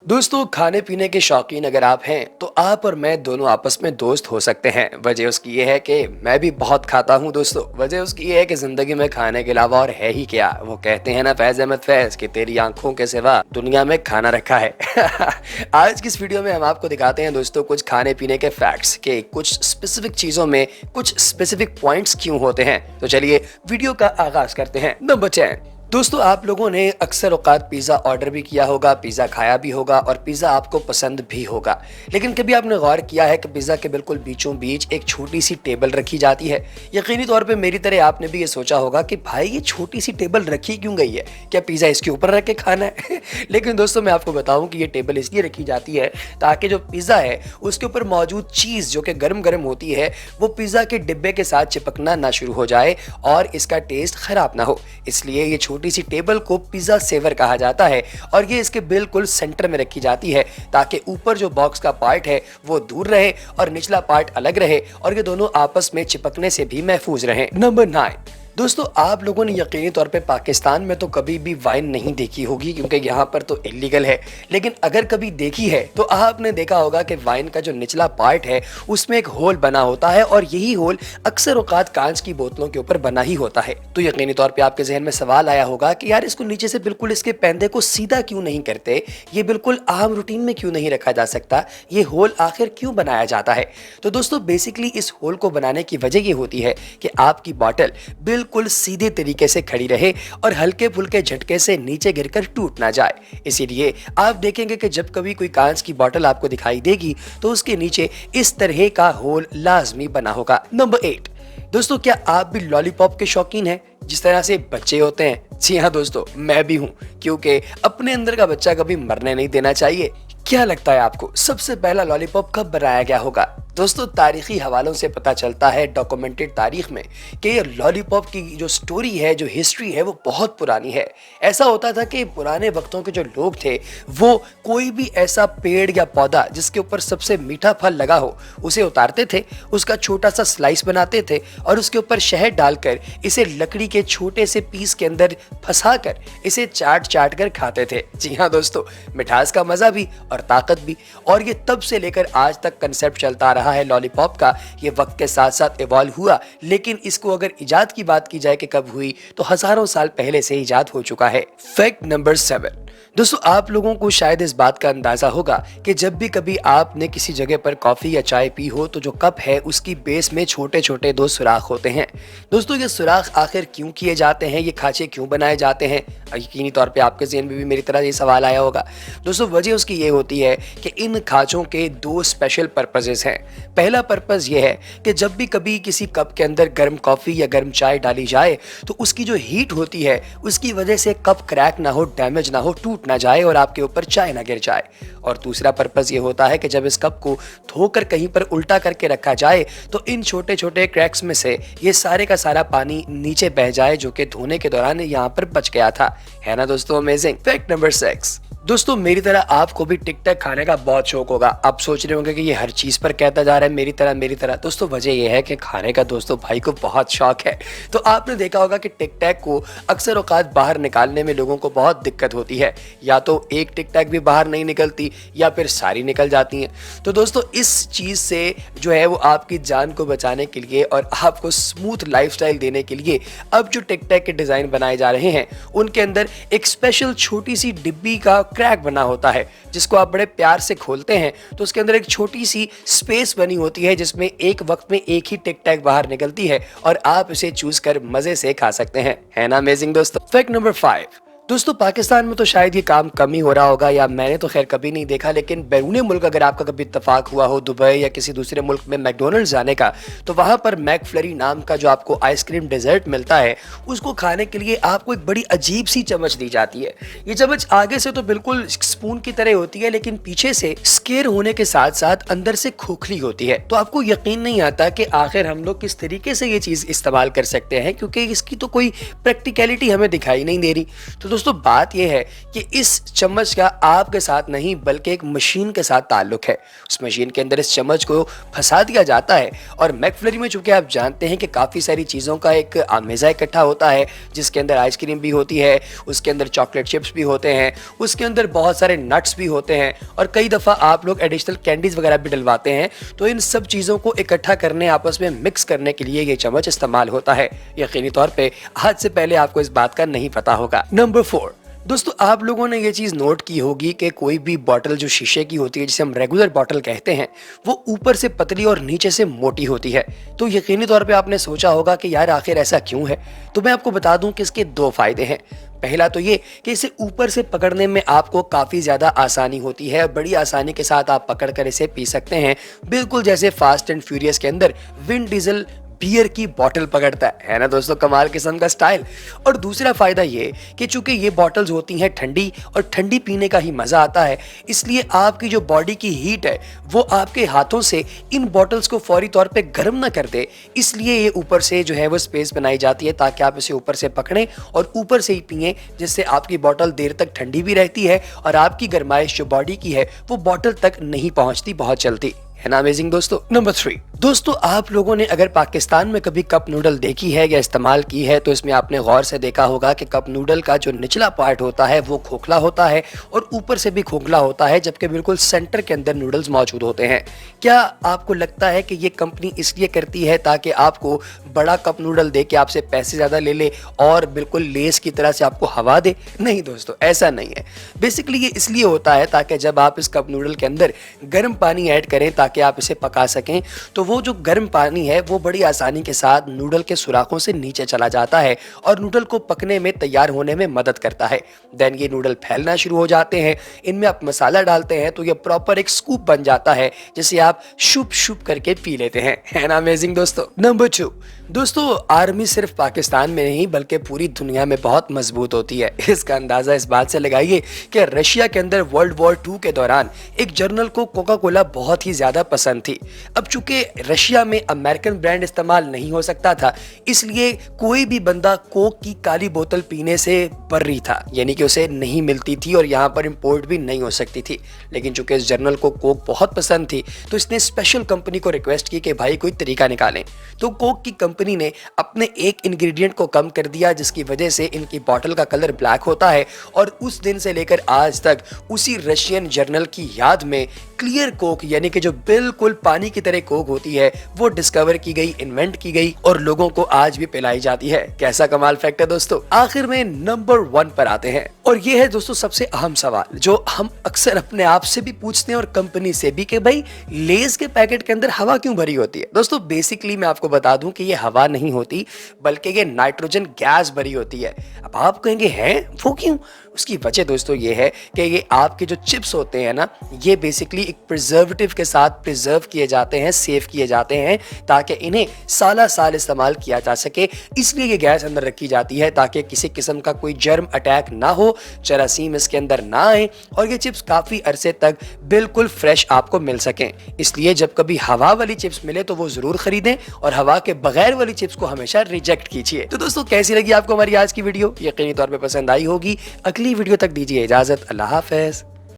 दोस्तों, खाने पीने के शौकीन अगर आप हैं तो आप और मैं दोनों आपस में दोस्त हो सकते हैं। वजह उसकी ये है कि मैं भी बहुत खाता हूँ दोस्तों। वजह उसकी ये है कि जिंदगी में खाने के अलावा और है ही क्या। वो कहते हैं ना फैज अहमद फैज कि तेरी आंखों के सिवा दुनिया में खाना रखा है। आज की इस वीडियो में हम आपको दिखाते हैं दोस्तों कुछ खाने पीने के फैक्ट्स के कुछ स्पेसिफिक चीजों में कुछ स्पेसिफिक पॉइंट्स क्यों होते हैं। तो चलिए वीडियो का आगाज करते हैं। नंबर 10। दोस्तों, आप लोगों ने अक्सर औकात पिज़्ज़ा ऑर्डर भी किया होगा, पिज़्ज़ा खाया भी होगा और पिज़्ज़ा आपको पसंद भी होगा। लेकिन कभी आपने गौर किया है कि पिज़्ज़ा के बिल्कुल बीचों बीच एक छोटी सी टेबल रखी जाती है। यकीनी तौर पे मेरी तरह आपने भी ये सोचा होगा कि भाई ये छोटी सी टेबल रखी क्यों गई है, क्या पिज़्ज़ा इसके ऊपर रख के खाना है? लेकिन दोस्तों, मैं आपको बताऊं कि ये टेबल इसलिए रखी जाती है ताकि जो पिज़्ज़ा है उसके ऊपर मौजूद चीज़ जो कि गर्म गर्म होती है वो पिज़्ज़ा के डिब्बे के साथ चिपकना ना शुरू हो जाए और इसका टेस्ट खराब ना हो। इसलिए ये छोटी सी टेबल को पिज़्ज़ा सेवर कहा जाता है और ये इसके बिल्कुल सेंटर में रखी जाती है ताकि ऊपर जो बॉक्स का पार्ट है वो दूर रहे और निचला पार्ट अलग रहे और ये दोनों आपस में चिपकने से भी महफूज रहें। नंबर 9। दोस्तों, आप लोगों ने यकीनी तौर पे पाकिस्तान में तो कभी भी वाइन नहीं देखी होगी क्योंकि यहाँ पर तो इलीगल है। लेकिन अगर कभी देखी है तो आपने देखा होगा कि वाइन का जो निचला पार्ट है उसमें एक होल बना होता है और यही होल अक्सर औकात कांच की बोतलों के ऊपर बना ही होता है। तो यकीनी तौर पे आपके जहन में सवाल आया होगा कि यार इसको नीचे से बिल्कुल इसके पैंदे को सीधा क्यों नहीं करते, ये बिल्कुल आम रूटीन में क्यों नहीं रखा जा सकता, ये होल आखिर क्यों बनाया जाता है। तो दोस्तों, बेसिकली इस होल को बनाने की वजह ये होती है कि आपकी बॉटल बिल्कुल सीधे तरीके से खड़ी रहे और हल्के फुल्के झटके से नीचे गिरकर टूट ना जाए। इसीलिए आप देखेंगे कि जब कभी कोई कांच की बोतल आपको दिखाई देगी तो उसके नीचे इस तरह का होल लाजमी बना होगा। नंबर 8। दोस्तों, क्या आप भी लॉलीपॉप के शौकीन हैं जिस तरह से बच्चे होते हैं? जी हाँ दोस्तों, मैं भी हूँ क्योंकि अपने अंदर का बच्चा कभी मरने नहीं देना चाहिए। क्या लगता है आपको सबसे पहला लॉलीपॉप कब बनाया गया होगा? दोस्तों, तारीखी हवालों से पता चलता है डॉक्यूमेंटेड तारीख में कि ये लॉलीपॉप की जो स्टोरी है, जो हिस्ट्री है वो बहुत पुरानी है। ऐसा होता था कि पुराने वक्तों के जो लोग थे वो कोई भी ऐसा पेड़ या पौधा जिसके ऊपर सबसे मीठा फल लगा हो उसे उतारते थे, उसका छोटा सा स्लाइस बनाते थे और उसके ऊपर शहद डालकर इसे लकड़ी के छोटे से पीस के अंदर फंसा कर इसे चाट चाट कर खाते थे। जी हाँ दोस्तों, मिठास का मजा भी और ताकत भी। और ये तब से लेकर आज तक कंसेप्ट चलता रहा है लॉलीपॉप का। ये वक्त के साथ साथ इवॉल्व हुआ, लेकिन इसको अगर इजाद की बात की जाए कि कब हुई तो हजारों साल पहले से इजाद हो चुका है। Fact number 7। दोस्तों, आप लोगों को शायद इस बात का अंदाजा होगा कि जब भी कभी आपने किसी जगह पर कॉफी या चाय पी हो तो जो कप है उसकी बेस में छोटे छोटे 2 सुराख होते हैं। दोस्तों, ये सुराख आखिर क्यों किए जाते हैं, ये खांचे क्यों बनाए जाते हैं? यकीनी तौर पे आपके ज़हन में भी मेरी तरह ये सवाल आया होगा। दोस्तों, वजह उसकी ये होती है कि इन खांचों के 2 स्पेशल पर्पजेस हैं। पहला पर्पज ये है कि जब भी कभी किसी कप के अंदर गर्म कॉफी या गर्म चाय डाली जाए तो उसकी जो हीट होती है उसकी वजह से कप क्रैक ना हो, डैमेज ना हो, टूट ना जाए और आपके ऊपर चाय ना गिर जाए। और दूसरा पर्पज ये होता है कि जब इस कप को धोकर कहीं पर उल्टा करके रखा जाए तो इन छोटे छोटे क्रैक्स में से ये सारे का सारा पानी नीचे बह जाए जो कि धोने के दौरान यहाँ पर बच गया था। है ना दोस्तों अमेजिंग। Fact number 6। दोस्तों, मेरी तरह आपको भी टिक टैक खाने का बहुत शौक होगा। आप सोच रहे होंगे कि ये हर चीज पर कहता जा रहा है मेरी तरह। दोस्तों, वजह यह है कि खाने का दोस्तों भाई को बहुत शौक है। तो आपने देखा होगा कि टिक टैक को अक्सर औकात बाहर निकालने में लोगों को बहुत दिक्कत होती है। या तो एक टिक टैक भी बाहर नहीं निकलती या फिर सारी निकल जाती हैं। तो दोस्तों, इस चीज से जो है वो आपकी जान को बचाने के लिए और आपको स्मूथ लाइफस्टाइल देने के लिए अब जो टिक टैक के डिजाइन बनाए जा रहे हैं उनके अंदर एक स्पेशल छोटी सी डिब्बी का क्रैक बना होता है जिसको आप बड़े प्यार से खोलते हैं तो उसके अंदर एक छोटी सी स्पेस बनी होती है जिसमें एक वक्त में एक ही टिक टैक बाहर निकलती है और आप इसे चूज कर मजे से खा सकते हैं। है ना अमेजिंग दोस्तों। Fact number 5। दोस्तों, पाकिस्तान में तो शायद ये काम कम ही हो रहा होगा या मैंने तो खैर कभी नहीं देखा, लेकिन बैरूनी मुल्क अगर आपका कभी इत्तेफाक हुआ हो दुबई या किसी दूसरे मुल्क में मैकडोनल्ड्स जाने का तो वहां पर मैकफ्लरी नाम का जो आपको आइसक्रीम डेजर्ट मिलता है उसको खाने के लिए आपको एक बड़ी अजीब सी चम्मच दी जाती है। ये चम्मच आगे से तो बिल्कुल स्पून की तरह होती है लेकिन पीछे से स्केर होने के साथ साथ अंदर से खोखली होती है। तो आपको यकीन नहीं आता कि आखिर हम लोग किस तरीके से ये चीज इस्तेमाल कर सकते हैं क्योंकि इसकी तो कोई प्रैक्टिकलिटी हमें दिखाई नहीं दे रही। तो दोस्तों, बात यह है कि इस चम्मच का आपके साथ नहीं बल्कि एक मशीन के साथ ताल्लुक है। उस मशीन के अंदर इस चम्मच को फंसा दिया जाता है और मैकफ्लरी में चूंकि आप जानते हैं कि काफ़ी सारी चीज़ों का एक आमेज़ा इकट्ठा होता है जिसके अंदर आइसक्रीम भी होती है, उसके अंदर चॉकलेट चिप्स भी होते हैं, उसके अंदर बहुत सारे सारे नट्स भी होते हैं और कई दफ़ा आप लोग एडिशनल कैंडीज वगैरह भी डलवाते हैं। तो इन सब चीज़ों को इकट्ठा करने, आपस में मिक्स करने के लिए ये चम्मच इस्तेमाल होता है। यकीनी तौर पे आज से पहले आपको इस बात का नहीं पता होगा। नंबर 4, दोस्तों आप लोगों ने ये चीज़ नोट की होगी कि कोई भी बॉटल जो शीशे की होती है, जिसे हम रेगुलर बॉटल कहते हैं, वो ऊपर से पतली और नीचे से मोटी होती है। तो यकीनी तौर पे आपने सोचा होगा कि यार आखिर ऐसा क्यों है। तो मैं आपको बता दूं कि इसके 2 फायदे हैं। पहला तो ये कि इसे ऊपर से पकड़ने में आपको काफ़ी ज़्यादा आसानी होती है, बड़ी आसानी के साथ आप पकड़ कर इसे पी सकते हैं, बिल्कुल जैसे फास्ट एंड फ्यूरियस के अंदर विन डीजल बियर की बोतल पकड़ता है ना दोस्तों, कमाल किस्म का स्टाइल। और दूसरा फायदा ये कि चूंकि ये बॉटल्स होती हैं ठंडी और ठंडी पीने का ही मजा आता है, इसलिए आपकी जो बॉडी की हीट है वो आपके हाथों से इन बॉटल्स को फौरी तौर पे गर्म ना कर दे। इसलिए ये ऊपर से जो है वो स्पेस बनाई जाती है ताकि आप इसे ऊपर से पकड़ें और ऊपर से ही पिएं, जिससे आपकी बॉटल देर तक ठंडी भी रहती है और आपकी गर्माइश जो बॉडी की है वो बॉटल तक नहीं पहुंचती बहुत जल्दी। है ना अमेजिंग दोस्तों। नंबर 3, दोस्तों आप लोगों ने अगर पाकिस्तान में कभी कप नूडल देखी है या इस्तेमाल की है तो इसमें आपने गौर से देखा होगा कि कप नूडल का जो निचला पार्ट होता है वो खोखला होता है और ऊपर से भी खोखला होता है, जबकि बिल्कुल सेंटर के अंदर नूडल्स मौजूद होते हैं। क्या आपको लगता है कि ये कंपनी इसलिए करती है ताकि आपको बड़ा कप नूडल दे के आपसे पैसे ज़्यादा ले ले और बिल्कुल लेस की तरह से आपको हवा दे? नहीं दोस्तों, ऐसा नहीं है। बेसिकली ये इसलिए होता है ताकि जब आप इस कप नूडल के अंदर गर्म पानी ऐड करें ताकि आप इसे पका सकें, तो वो जो गर्म पानी है वो बड़ी आसानी के साथ नूडल के सुराखों से नीचे चला जाता है और नूडल को पकने में, तैयार होने में मदद करता है। देन ये नूडल फैलना शुरू हो जाते हैं, इनमें आप मसाला डालते हैं तो ये प्रॉपर एक स्कूप बन जाता है जिसे आप शुप शुप करके पी लेते हैं। है ना अमेजिंग दोस्तों। नंबर 2, दोस्तों आर्मी सिर्फ पाकिस्तान में नहीं बल्कि पूरी दुनिया में बहुत मजबूत होती है। इसका अंदाजा इस बात से लगाइए कि रशिया के अंदर वर्ल्ड वॉर 2 के दौरान एक जनरल को कोका कोला बहुत ही ज्यादा पसंद थी। अब चूंकि रशिया में अमेरिकन ब्रांड इस्तेमाल नहीं हो सकता था, इसलिए कोई भी बंदा कोक की काली बोतल पीने से बर्री था, यानी कि उसे नहीं मिलती थी और यहाँ पर इंपोर्ट भी नहीं हो सकती थी। लेकिन चूंकि इस जनरल को कोक बहुत पसंद थी तो इसने स्पेशल कंपनी को रिक्वेस्ट की कि भाई कोई तरीका निकालें। तो कोक की कंपनी ने अपने एक इंग्रेडिएंट को कम कर दिया, जिसकी वजह से इनकी बोतल का कलर ब्लैक होता है और उस दिन से लेकर आज तक उसी रशियन जनरल की याद में क्लियर कोक, यानी कि जो बिल्कुल पानी की तरह कोक होती है, वो डिस्कवर की गई, इन्वेंट की गई और लोगों को आज भी पिलाई जाती है। कैसा कमाल फैक्ट है दोस्तों। आखिर में नंबर 1 पर आते हैं और ये है दोस्तों सबसे अहम सवाल जो हम अक्सर अपने आप से भी पूछते हैं और कंपनी से भी, कि भाई लेज के पैकेट के अंदर हवा क्यों भरी होती है। दोस्तों बेसिकली मैं आपको बता दूं कि ये हवा नहीं होती बल्कि ये नाइट्रोजन गैस भरी होती है। अब आप कहेंगे हैं वो क्यों? उसकी वजह दोस्तों ये है कि ये आपके जो चिप्स होते हैं ना, ये बेसिकली एक प्रिजर्वेटिव के साथ प्रिजर्व किए जाते हैं, सेव किए जाते हैं ताकि इन्हें साल साल इस्तेमाल किया जा सके। इसलिए ये गैस अंदर रखी जाती है ताकि किसी किस्म का कोई जर्म अटैक ना हो, जरासीम इसके अंदर ना आए और ये चिप्स काफी अरसे तक बिल्कुल फ्रेश आपको मिल सकें। इसलिए जब कभी हवा वाली चिप्स मिले तो वो जरूर खरीदें और हवा के बगैर वाली चिप्स को हमेशा रिजेक्ट कीजिए। तो दोस्तों कैसी लगी आपको हमारी आज की वीडियो? यकीनी तौर पे पसंद आई होगी। अगली वीडियो तक दीजिए इजाजत। अल्लाह हाफिज।